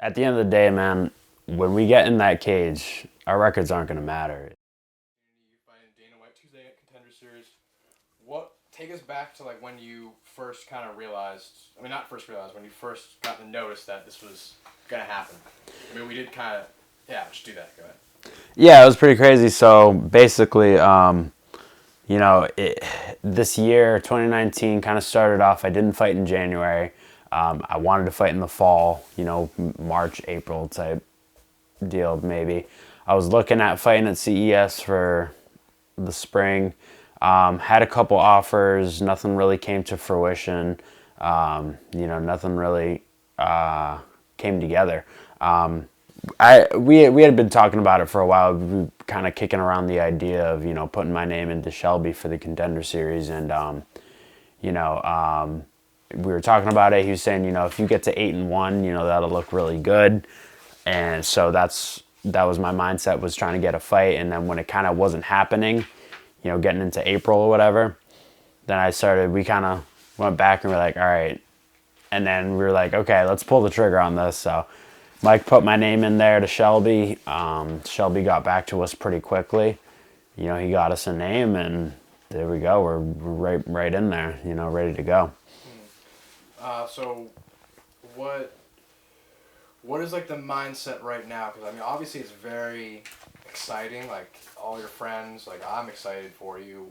At the end of the day, man, when we get in that cage, our records aren't going to matter. You fighting Dana White Tuesday at Contender Series. What take us back to like when you first kind of realized? I mean, not first realized when you first got the notice that this was gonna happen. I mean, we did kind of just do that. Go ahead. Yeah, it was pretty crazy. So basically, this year, 2019, kind of started off. I didn't fight in January. I wanted to fight in the fall, March, April type deal, maybe. I was looking at fighting at CES for the spring. Had a couple offers. Nothing really came to fruition. Nothing really came together. We had been talking about it for a while. We were kind of kicking around the idea of putting my name into Shelby for the Contender Series, and we were talking about it. He was saying if you get to 8-1, that'll look really good, and so that was my mindset, was trying to get a fight. And then when it kind of wasn't happening, getting into April or whatever, then we kind of went back and we're like, all right, and then we were like, okay, let's pull the trigger on this. So Mike put my name in there to Shelby. Shelby got back to us pretty quickly. He got us a name, and there we go. We're right in there, ready to go. So what is like the mindset right now? Because I mean, obviously it's very exciting. Like all your friends, like I'm excited for you.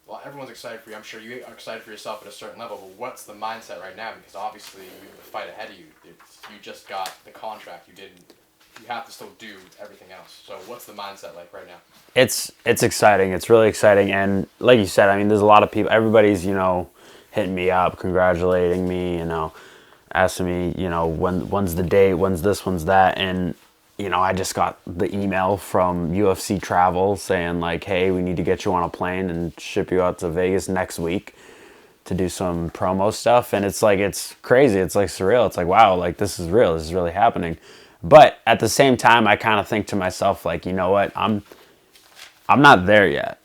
Well, everyone's excited for you. I'm sure you are excited for yourself at a certain level. But what's the mindset right now? Because obviously you have a fight ahead of you. You just got the contract. You have to still do everything else. So what's the mindset like right now? It's exciting. It's really exciting. And like you said, I mean, there's a lot of people. Everybody's hitting me up, congratulating me. Asking me, when's the date, when's this, when's that, and I just got the email from UFC Travel saying like, hey, we need to get you on a plane and ship you out to Vegas next week to do some promo stuff. And it's like, it's crazy. It's like surreal. It's like, wow, like this is real. This is really happening. But at the same time, I kind of think to myself, like, you know what? I'm not there yet.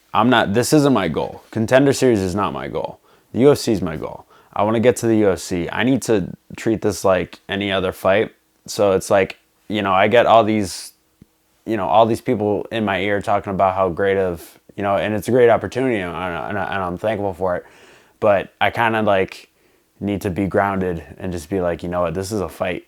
This isn't my goal. Contender Series is not my goal. The UFC is my goal. I want to get to the UFC. I need to treat this like any other fight. So it's like, I get all these people in my ear talking about how great of, and it's a great opportunity, and I'm thankful for it. But I kind of like need to be grounded and just be like, you know what, this is a fight.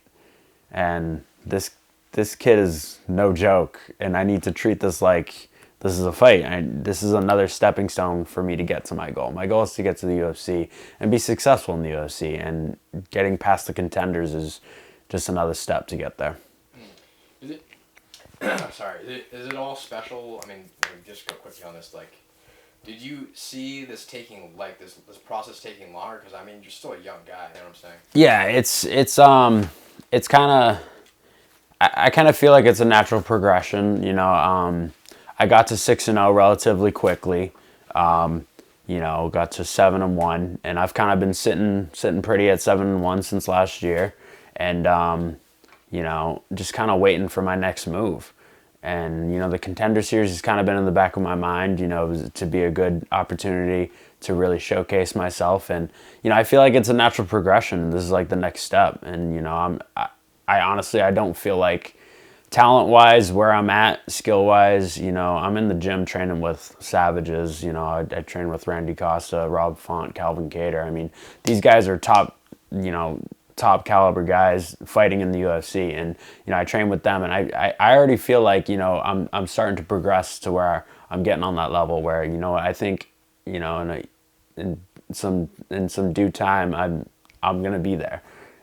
And this kid is no joke. And I need to treat this like this is a fight. This is another stepping stone for me to get to my goal. My goal is to get to the UFC and be successful in the UFC. And getting past the contenders is just another step to get there. Is it? Sorry. Is it all special? I mean, just go quickly on this. Like, did you see this taking like this process taking longer? Because I mean, you're still a young guy. You know what I'm saying? Yeah, it's kind of. I kind of feel like it's a natural progression. I got to 6-0 relatively quickly. Got to 7-1, and I've kind of been sitting pretty at 7-1 since last year, and just kind of waiting for my next move. And the Contender Series has kind of been in the back of my mind, to be a good opportunity to really showcase myself. And I feel like it's a natural progression. This is like the next step, and I honestly, I don't feel like talent-wise, where I'm at, skill-wise, I'm in the gym training with savages. I train with Randy Costa, Rob Font, Calvin Cater. I mean, these guys are top caliber guys fighting in the UFC, and I train with them, and I already feel like I'm starting to progress to where I'm getting on that level where I think in some due time I'm gonna be there.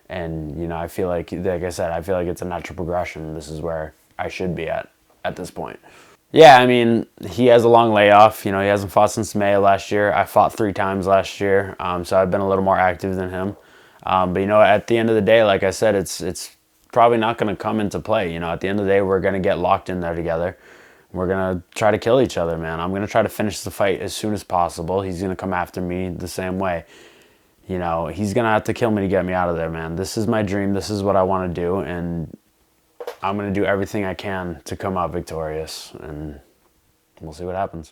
And, I feel like I said, I feel like it's a natural progression. This is where I should be at this point. Yeah, I mean, he has a long layoff. He hasn't fought since May of last year. I fought 3 times last year, so I've been a little more active than him. But, at the end of the day, like I said, it's probably not going to come into play. At the end of the day, we're going to get locked in there together. We're going to try to kill each other, man. I'm going to try to finish the fight as soon as possible. He's going to come after me the same way. He's going to have to kill me to get me out of there, man. This is my dream. This is what I want to do. And I'm going to do everything I can to come out victorious. And we'll see what happens.